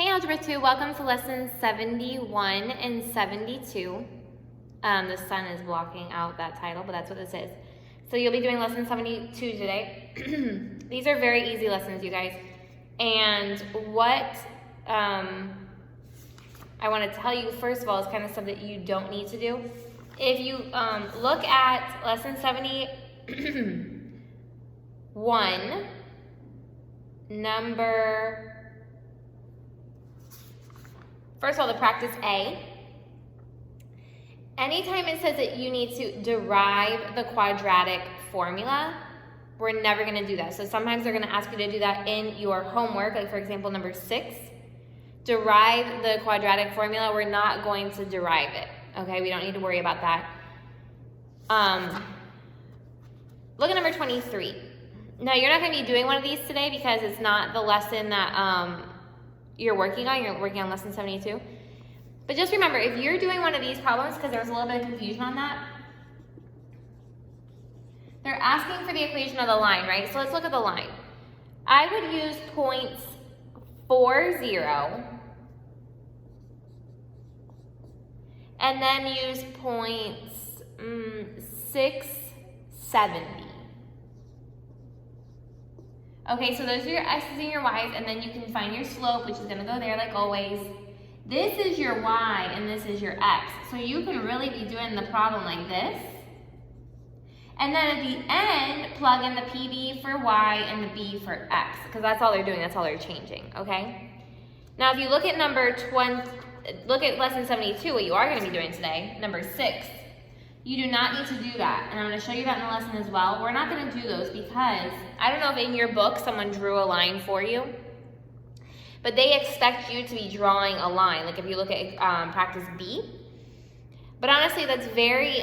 Hey Algebra 2, welcome to lessons 71 and 72. The sun is blocking out that title, but that's what this is. So you'll be doing lesson 72 today. These are very easy lessons, you guys. And what I want to tell you, first of all, is kind of stuff that you don't need to do. If you look at lesson 71, first of all, the practice A. Anytime it says that you need to derive the quadratic formula, we're never going to do that. So sometimes they're going to ask you to do that in your homework, like for example, number 6. Derive the quadratic formula. We're not going to derive it. Okay, we don't need to worry about that. Look at number 23. Now, you're not going to be doing one of these today because it's not the lesson that you're working on. You're working on lesson 72. But just remember, if you're doing one of these problems, because there was a little bit of confusion on that, they're asking for the equation of the line, right? So let's look at the line. I would use points 40 and then use points 670. Okay, so those are your x's and your y's, and then you can find your slope, which is going to go there like always. This is your y, and this is your x. So you can really be doing the problem like this. And then at the end, plug in the PB for y and the B for x, because that's all they're doing, that's all they're changing, okay? Now, if you look at look at lesson 72, what you are going to be doing today, number 6. You do not need to do that, and I'm going to show you that in the lesson as well. We're not going to do those because, I don't know if in your book someone drew a line for you, but they expect you to be drawing a line, like if you look at practice B. But honestly, that's very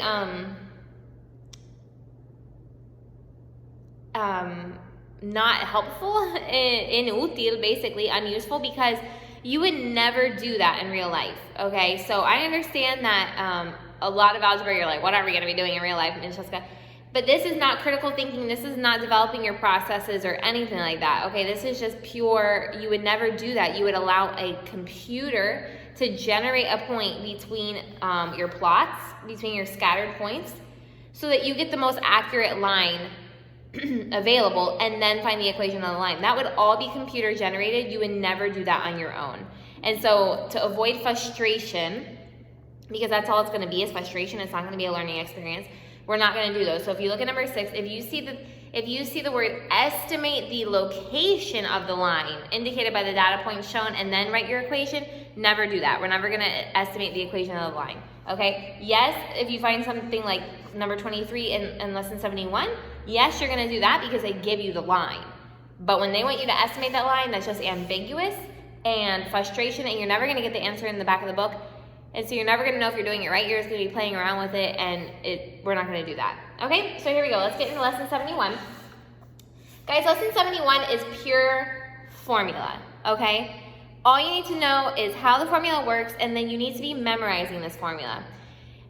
not helpful, inútil, basically, unuseful, because you would never do that in real life, okay? So I understand that a lot of algebra, you're like, what are we going to be doing in real life, Francesca? But this is not critical thinking. This is not developing your processes or anything like that, okay? This is just pure, you would never do that. You would allow a computer to generate a point between your plots, between your scattered points, so that you get the most accurate line available, and then find the equation on the line. That would all be computer generated. You would never do that on your own. And so to avoid frustration, because that's all it's going to be is frustration, it's not going to be a learning experience, we're not going to do those. So if you look at number 6, if you see the word estimate the location of the line indicated by the data point shown and then write your equation, never do that. We're never going to estimate the equation of the line. Okay? Yes, if you find something like number 23 in lesson 71, yes, you're going to do that because they give you the line. But when they want you to estimate that line, that's just ambiguous and frustration, and you're never going to get the answer in the back of the book. And so you're never going to know if you're doing it right. You're just going to be playing around with it, and we're not going to do that. Okay, so here we go. Let's get into lesson 71. Guys, lesson 71 is pure formula, okay? All you need to know is how the formula works, and then you need to be memorizing this formula.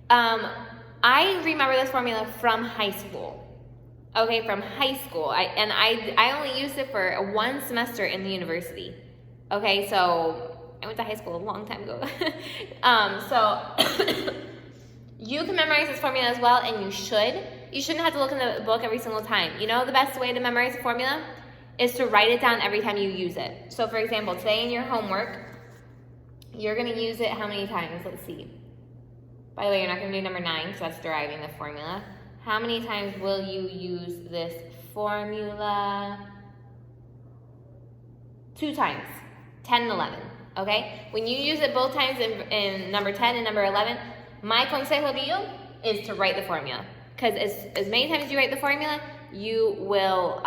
I remember this formula from high school. Okay, from high school. I only used it for 1 semester in the university. Okay, so I went to high school a long time ago. So you can memorize this formula as well, and you should. You shouldn't have to look in the book every single time. You know the best way to memorize a formula is to write it down every time you use it. So for example, today in your homework, you're going to use it how many times? Let's see. By the way, you're not going to do number 9 because that's deriving the formula. How many times will you use this formula? 2 times, 10 and 11. Okay? When you use it both times in number 10 and number 11, my consejo to you is to write the formula. Because as many times as you write the formula, you will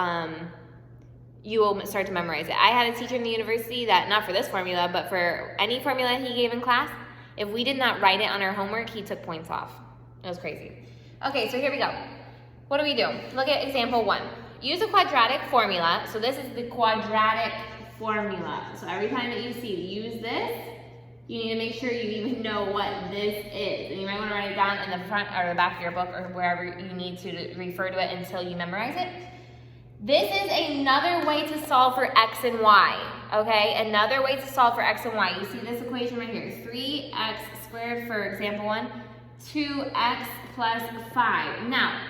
start to memorize it. I had a teacher in the university that, not for this formula, but for any formula he gave in class, if we did not write it on our homework, he took points off. It was crazy. Okay, so here we go. What do we do? Look at example 1. Use a quadratic formula. So this is the quadratic formula. So every time that you use this, you need to make sure you even know what this is. And you might want to write it down in the front or the back of your book or wherever you need to refer to it until you memorize it. This is another way to solve for x and y, okay? Another way to solve for x and y. You see this equation right here, 3x squared for example 1, 2x plus 5. Now,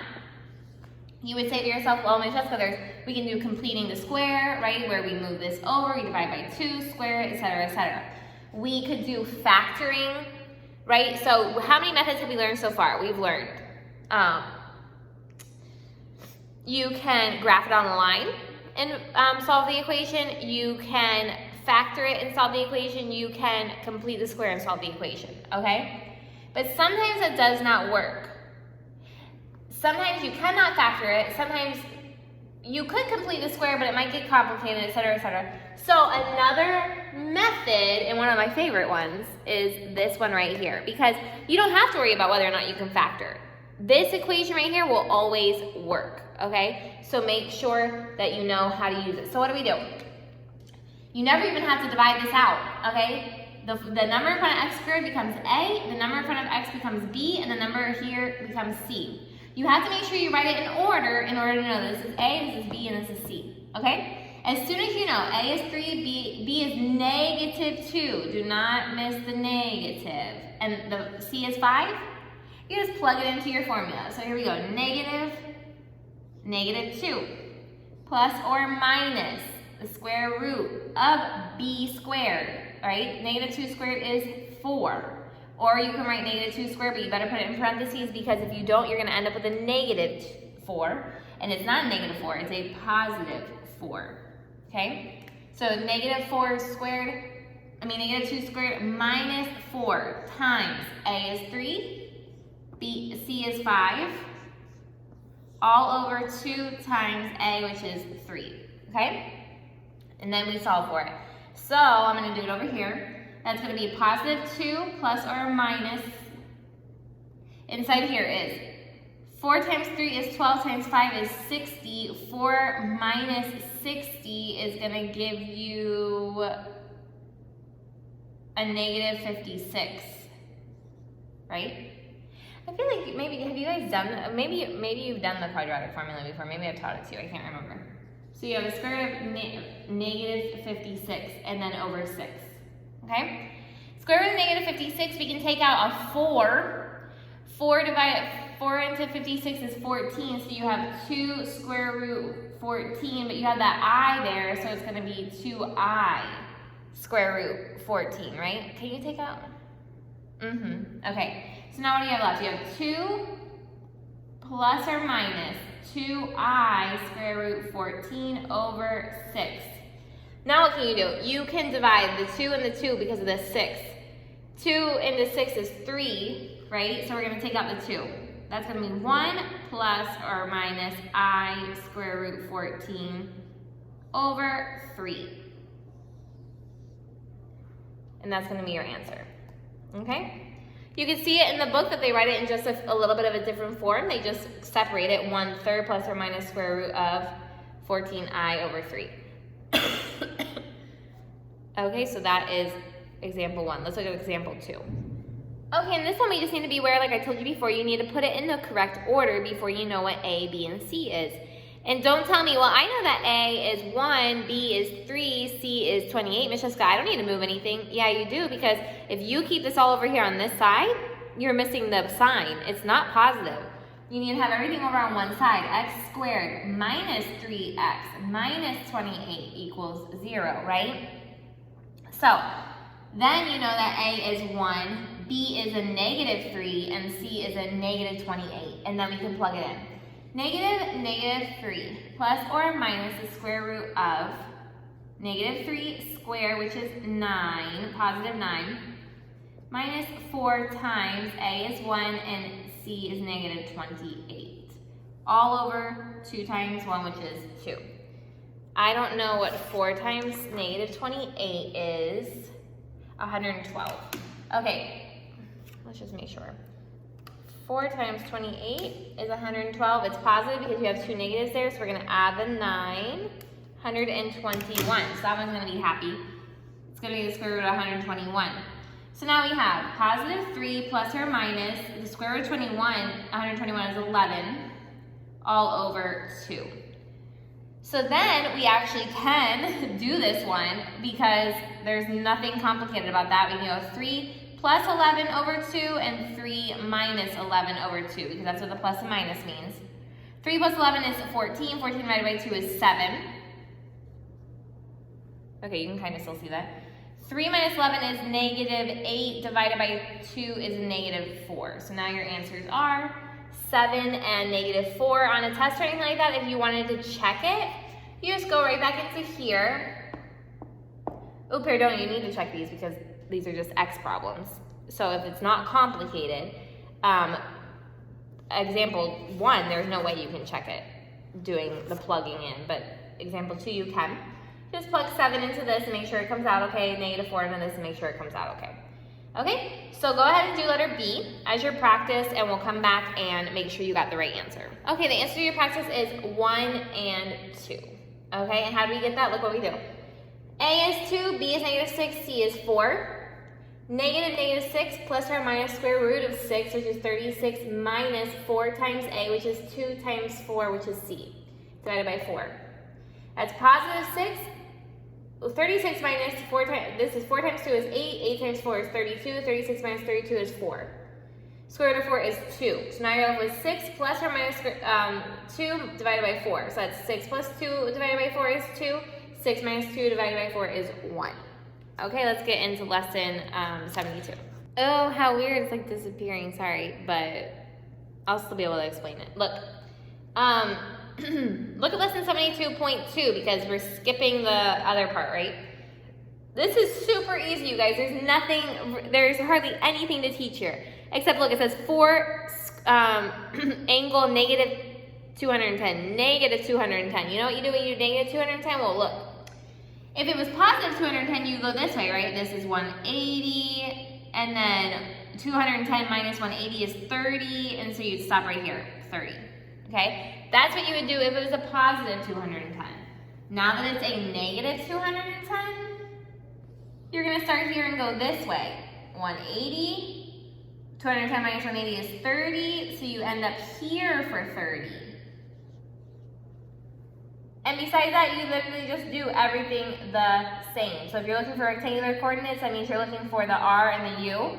you would say to yourself, well, Ms. Jessica, we can do completing the square, right? Where we move this over, we divide by 2, square it, etc., etc. We could do factoring, right? So how many methods have we learned so far? We've learned you can graph it on the line and solve the equation. You can factor it and solve the equation. You can complete the square and solve the equation, okay? But sometimes it does not work. Sometimes you cannot factor it. Sometimes you could complete the square, but it might get complicated, etc., etc. So another method, and one of my favorite ones, is this one right here, because you don't have to worry about whether or not you can factor. This equation right here will always work, okay? So make sure that you know how to use it. So what do? You never even have to divide this out, okay? The number in front of x squared becomes a, the number in front of x becomes b, and the number here becomes c. You have to make sure you write it in order to know this is a, this is b, and this is c, okay? As soon as you know a is 3, b is negative 2. Do not miss the negative. And the c is 5. You just plug it into your formula. So here we go, negative 2 plus or minus the square root of b squared, right? Negative 2 squared is 4. Or you can write negative 2 squared, but you better put it in parentheses because if you don't, you're going to end up with a negative 4. And it's not a negative 4, it's a positive 4. Okay? So negative 2 squared minus 4 times a is 3. C is 5, all over 2 times a, which is 3, okay? And then we solve for it. So I'm going to do it over here. That's going to be positive 2 plus or minus, inside here is 4 times 3 is 12 times 5 is 60. 4 minus 60 is going to give you a negative 56, right? I feel like maybe, have you guys done, maybe you've done the quadratic formula before. Maybe I've taught it to you, I can't remember. So you have the square root of negative 56 and then over 6, okay? Square root of negative 56, we can take out a 4. 4 into 56 is 14, so you have 2 square root 14, but you have that I there, so it's gonna be 2I square root 14, right? Can you take out? Okay. So now what do you have left? You have 2 plus or minus 2I square root 14 over 6. Now what can you do? You can divide the 2 and the 2 because of the 6. 2 into 6 is 3, right? So we're going to take out the 2. That's going to be 1 plus or minus I square root 14 over 3. And that's going to be your answer. Okay? You can see it in the book that they write it in just a little bit of a different form. They just separate it 1/3 plus or minus square root of 14I over 3. Okay, so that is example 1. Let's look at example 2. Okay, in this one we just need to be aware, like I told you before, you need to put it in the correct order before you know what A, B, and C is. And don't tell me, well, I know that A is 1, B is 3, C is 28. Ms. Jessica, I don't need to move anything. Yeah, you do, because if you keep this all over here on this side, you're missing the sign. It's not positive. You need to have everything over on one side. X squared minus 3x minus 28 equals 0, right? So then you know that A is 1, B is a negative 3, and C is a negative 28. And then we can plug it in. Negative 3 plus or minus the square root of negative 3 squared, which is 9, positive 9, minus 4 times A is 1 and C is negative 28. All over 2 times 1, which is 2. I don't know what 4 times negative 28 is. 112. Okay, let's just make sure. 4 times 28 is 112. It's positive because you have 2 negatives there, so we're going to add the 9. 121. So that one's going to be happy. It's going to be the square root of 121. So now we have positive 3 plus or minus the square root of 121 is 11, all over 2. So then we actually can do this one because there's nothing complicated about that. We can go 3 plus 11 over 2 and 3 minus 11 over 2 because that's what the plus and minus means. 3 plus 11 is 14. 14 divided by 2 is 7. Okay, you can kind of still see that. 3 minus 11 is negative 8 divided by 2 is negative 4. So now your answers are 7 and negative 4. On a test or anything like that, if you wanted to check it, you just go right back into here. Oop, here, don't you need to check these because these are just X problems. So if it's not complicated, example 1, there's no way you can check it doing the plugging in, but example 2, you can. Just plug 7 into this and make sure it comes out okay, negative 4 into this and make sure it comes out okay. Okay, so go ahead and do letter B as your practice and we'll come back and make sure you got the right answer. Okay, the answer to your practice is 1 and 2. Okay, and how do we get that? Look what we do. A is 2, B is negative 6, C is 4. Negative 6 plus or minus square root of 6, which is 36, minus 4 times A, which is 2 times 4, which is C, divided by 4. That's positive 6. 36 minus 4 times, this is 4 times 2 is 8, 8 times 4 is 32, 36 minus 32 is 4. Square root of 4 is 2. So now you're left with 6 plus or minus 2 divided by 4. So that's 6 plus 2 divided by 4 is 2. 6 minus 2 divided by 4 is 1. Okay, let's get into lesson 72. Oh, how weird, it's like disappearing, sorry, but I'll still be able to explain it. Look, look at lesson 72.2 because we're skipping the other part, right? This is super easy, you guys. There's hardly anything to teach here. Except, look, it says 4 angle negative 210. Negative 210. You know what you do when you do negative 210? Well, look. If it was positive 210, you go this way, right? This is 180, and then 210 minus 180 is 30, and so you'd stop right here, 30. Okay? That's what you would do if it was a positive 210. Now that it's a negative 210, you're going to start here and go this way. 180, 210 minus 180 is 30, so you end up here for 30. And besides that, you literally just do everything the same. So if you're looking for rectangular coordinates, that means you're looking for the R and the U.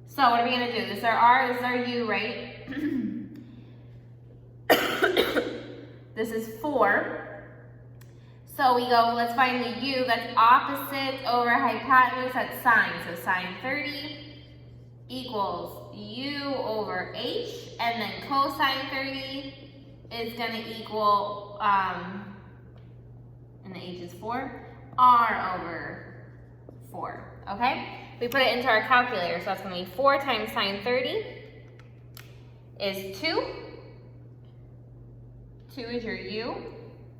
So what are we going to do? This is our R, this is our U, right? This is 4. So we go, let's find the U, that's opposite over hypotenuse, that's sine. So sine 30 equals U over H, and then cosine 30 is going to equal, and the H is 4, R over 4, okay? We put it into our calculator, so that's going to be 4 times sine 30 is 2. 2 is your U.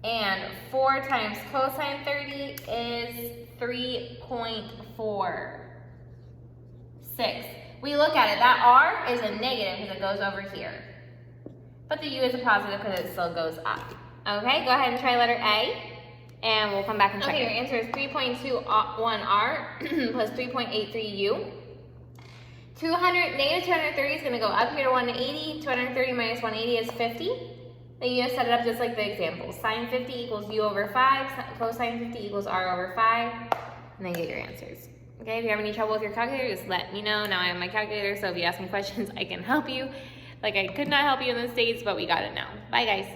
And 4 times cosine 30 is 3.46. We look at it, that R is a negative because it goes over here. But the U is a positive because it still goes up. Okay, go ahead and try letter A. And we'll come back and check it. Your answer is 3.21R plus 3.83U. Negative 230 is going to go up here to 180. 230 minus 180 is 50. Then you just set it up just like the example. Sine 50 equals U over 5. Cosine 50 equals R over 5. And then get your answers. Okay, if you have any trouble with your calculator, just let me know. Now I have my calculator, so if you ask me questions, I can help you. Like I could not help you in the States, but we got it now. Bye, guys.